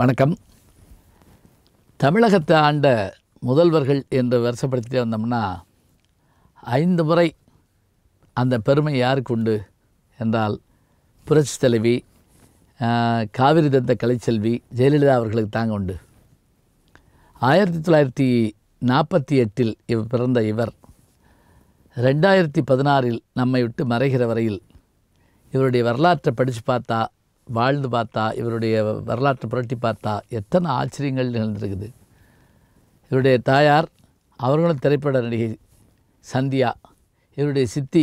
வணக்கம். தமிழகத்தை ஆண்ட முதல்வர்கள் என்று வருஷப்படுத்திட்டே வந்தோம்னா 5 முறை அந்த பெருமை யாருக்கு உண்டு என்றால் புரட்சி தலைவி காவிரி தந்த கலைச்செல்வி ஜெயலலிதா அவர்களுக்கு தாங்க உண்டு. 1948 பிறந்த இவர் 2016 நம்மை விட்டு மறைகிற வரையில் இவருடைய வரலாற்றை படித்து பார்த்தா, வாழ்ந்து பார்த்தா, இவருடைய வரலாற்றை புரட்டி பார்த்தா எத்தனை ஆச்சரியங்கள் நிகழ்ந்திருக்குது. இவருடைய தாயார் அவர்களும் திரைப்பட நடிகை சந்தியா, இவருடைய சித்தி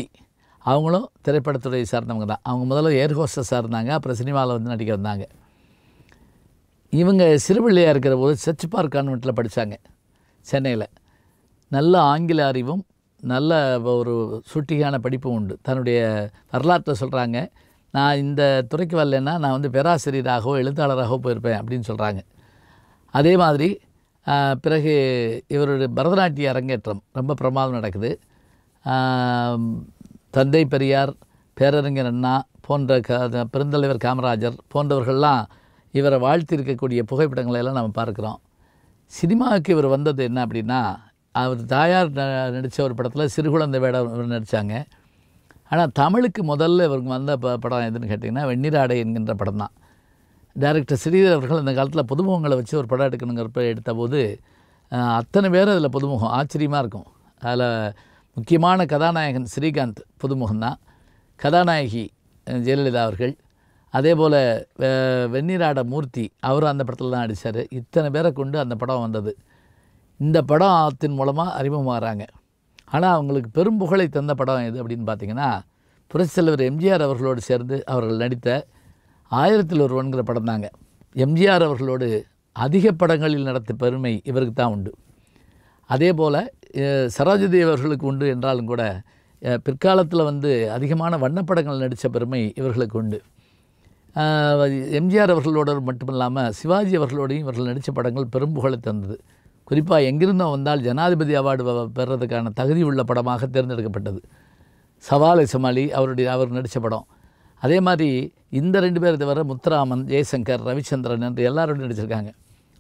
அவங்களும் திரைப்படத்துறை சார்ந்தவங்க தான். அவங்க முதல்ல ஏர் ஹோஸ்டஸாக இருந்தாங்க, அப்புறம் சினிமாவில் வந்து நடிக்க வந்தாங்க. இவங்க சிறுபிள்ளையாக இருக்கிற போது சர்ச் பார்க் கான்வெண்ட்டில் படித்தாங்க சென்னையில். நல்ல ஆங்கில அறிவும் நல்ல ஒரு சுட்டியான படிப்பும் உண்டு. தன்னுடைய வரலாற்றை சொல்கிறாங்க, நான் இந்த துறைக்கு வரலன்னா நான் வந்து பேராசிரியராகவோ எழுத்தாளராகவோ போயிருப்பேன் அப்படின்னு சொல்கிறாங்க. அதே மாதிரி பிறகு இவருடைய பரதநாட்டிய அரங்கேற்றம் ரொம்ப பிரமாதம் நடக்குது. தந்தை பெரியார், பேரறிஞர் அண்ணா போன்ற பெருந்தலைவர் காமராஜர் போன்றவர்கள்லாம் இவரை வாழ்த்திருக்கக்கூடிய புகைப்படங்களை எல்லாம் நம்ம பார்க்குறோம். சினிமாவுக்கு இவர் வந்தது என்ன அப்படின்னா, அவர் தாயார் நடித்த ஒரு படத்தில் சிறுகுழந்தை வேடம் இவர் நடித்தாங்க. ஆனால் தமிழுக்கு முதல்ல இவருக்கு வந்த படம் எதுன்னு கேட்டிங்கன்னா வெண்ணிராடை என்கின்ற படம் தான். டைரக்டர் ஸ்ரீதர் அவர்கள் அந்த காலத்தில் புதுமுகங்களை வச்சு ஒரு படம் எடுக்கணுங்கிறப்ப எடுத்தபோது அத்தனை பேர் அதில் புதுமுகம், ஆச்சரியமாக இருக்கும். அதில் முக்கியமான கதாநாயகன் ஸ்ரீகாந்த் புதுமுகம்தான், கதாநாயகி ஜெயலலிதா அவர்கள், அதே போல் வெண்ணிராட மூர்த்தி அவரும் அந்த படத்தில் தான் நடித்தார். இத்தனை பேரை கொண்டு அந்த படம் வந்தது. இந்த படத்தின் மூலமாக அறிமுகமாகறாங்க. ஆனால் அவங்களுக்கு பெரும் புகழை தந்த படம் எது அப்படின்னு பார்த்திங்கன்னா, புரட்சித் தலைவர் எம்ஜிஆர் அவர்களோடு சேர்ந்து அவர்கள் நடித்த 1000 ஒருவன்கிற படம் தாங்க. எம்ஜிஆர் அவர்களோடு அதிக படங்களில் நடத்த பெருமை இவருக்கு தான் உண்டு. அதே போல் சரோஜதேவி அவர்களுக்கு உண்டு என்றாலும் கூட பிற்காலத்தில் வந்து அதிகமான வண்ணப்படங்கள் நடித்த பெருமை இவர்களுக்கு உண்டு. எம்ஜிஆர் அவர்களோடு மட்டுமில்லாமல் சிவாஜி அவர்களோடையும் இவர்கள் நடித்த படங்கள் பெரும் புகழை தந்தது. குறிப்பாக எங்கிருந்தோ வந்தால் ஜனாதிபதி அவார்டு பெறுறதுக்கான தகுதி உள்ள படமாக தேர்ந்தெடுக்கப்பட்டது. சவாலை சமாளி அவர் நடித்த படம். அதே மாதிரி இந்த 2 பேர் தவிர முத்துராமன், ஜெய்சங்கர், ரவிச்சந்திரன் என்று எல்லாரோடும் நடிச்சிருக்காங்க.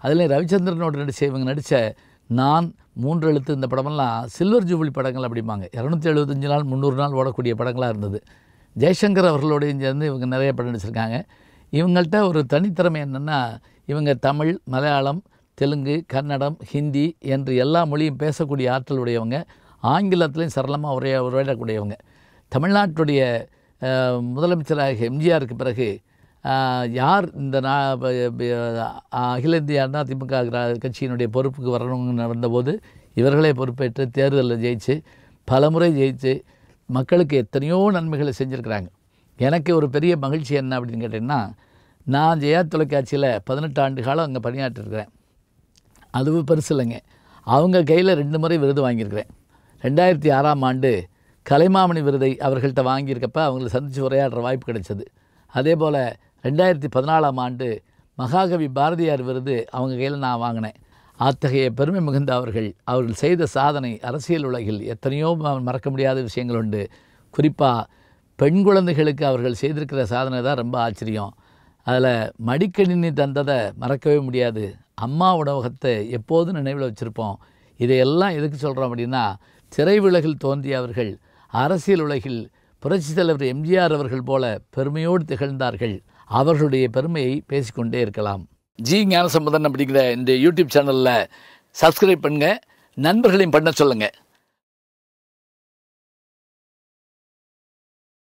அதுலேயும் ரவிச்சந்திரனோடு இவங்க நடித்த நான், 3 எழுத்து இந்த படமெல்லாம் சில்வர் ஜூபிலி படங்கள் அப்படிம்பாங்க. 275 நாள் 300 நாள் ஓடக்கூடிய படங்களாக இருந்தது. ஜெய்சங்கர் அவர்களோடையும் சேர்ந்து இவங்க நிறைய படம் நடிச்சிருக்காங்க. இவங்கள்ட்ட ஒரு தனித்திறமை என்னென்னா, இவங்க தமிழ், மலையாளம், தெலுங்கு, கன்னடம், ஹிந்தி என்று எல்லா மொழியும் பேசக்கூடிய ஆற்றல் உடையவங்க. ஆங்கிலத்திலையும் சரளமாக உரையாடக்கூடியவங்க. தமிழ்நாட்டுடைய முதலமைச்சராக எம்ஜிஆருக்கு பிறகு யார் இந்த அகில இந்திய அண்ணா திமுக கட்சியினுடைய பொறுப்புக்கு வரணும்னு வந்தபோது இவர்களே பொறுப்பேற்று தேர்தலில் ஜெயிச்சு பலமுறை ஜெயிச்சு மக்களுக்கு எத்தனையோ நன்மைகளை செஞ்சுருக்கிறாங்க. எனக்கு ஒரு பெரிய மகிழ்ச்சி என்ன அப்படின்னு கேட்டிங்கன்னா, நான் ஜெயா தொலைக்காட்சியில் 18 ஆண்டு காலம் அங்கே பணியாற்றிருக்கிறேன். அதுவும் பெருசு இல்லைங்க. அவங்க கையில் 2 முறை விருது வாங்கியிருக்கிறேன். 2006ஆம் ஆண்டு கலைமாமணி விருதை அவர்கள்ட்ட வாங்கியிருக்கப்ப அவங்களை சந்தித்து உரையாடுற வாய்ப்பு கிடைச்சது. அதே போல் 2014ஆம் ஆண்டு மகாகவி பாரதியார் விருது அவங்க கையில் நான் வாங்கினேன். அத்தகைய பெருமை மிகுந்த அவர்கள் செய்த சாதனை அரசியல் உலகில் எத்தனையோ மறக்க முடியாத விஷயங்கள் உண்டு. குறிப்பாக பெண் குழந்தைகளுக்கு அவர்கள் செய்திருக்கிற சாதனை தான் ரொம்ப ஆச்சரியம். அதில் மடிக்கணினி தந்ததை மறக்கவே முடியாது. அம்மா உணவகத்தை எப்போதும் நினைவில் வச்சுருப்போம். இதையெல்லாம் எதுக்கு சொல்கிறோம் அப்படின்னா, திரையுலகில் தோன்றிய அவர்கள் அரசியல் உலகில் புரட்சித் தலைவர் எம்ஜிஆர் அவர்கள் போல பெருமையோடு திகழ்ந்தார்கள். அவர்களுடைய பெருமையை பேசிக்கொண்டே இருக்கலாம். ஜி ஞானசம்பந்தன் அப்படிங்கிற இந்த யூடியூப் சேனலில் சப்ஸ்கிரைப் பண்ணுங்கள், நண்பர்களையும் பண்ண சொல்லுங்கள்.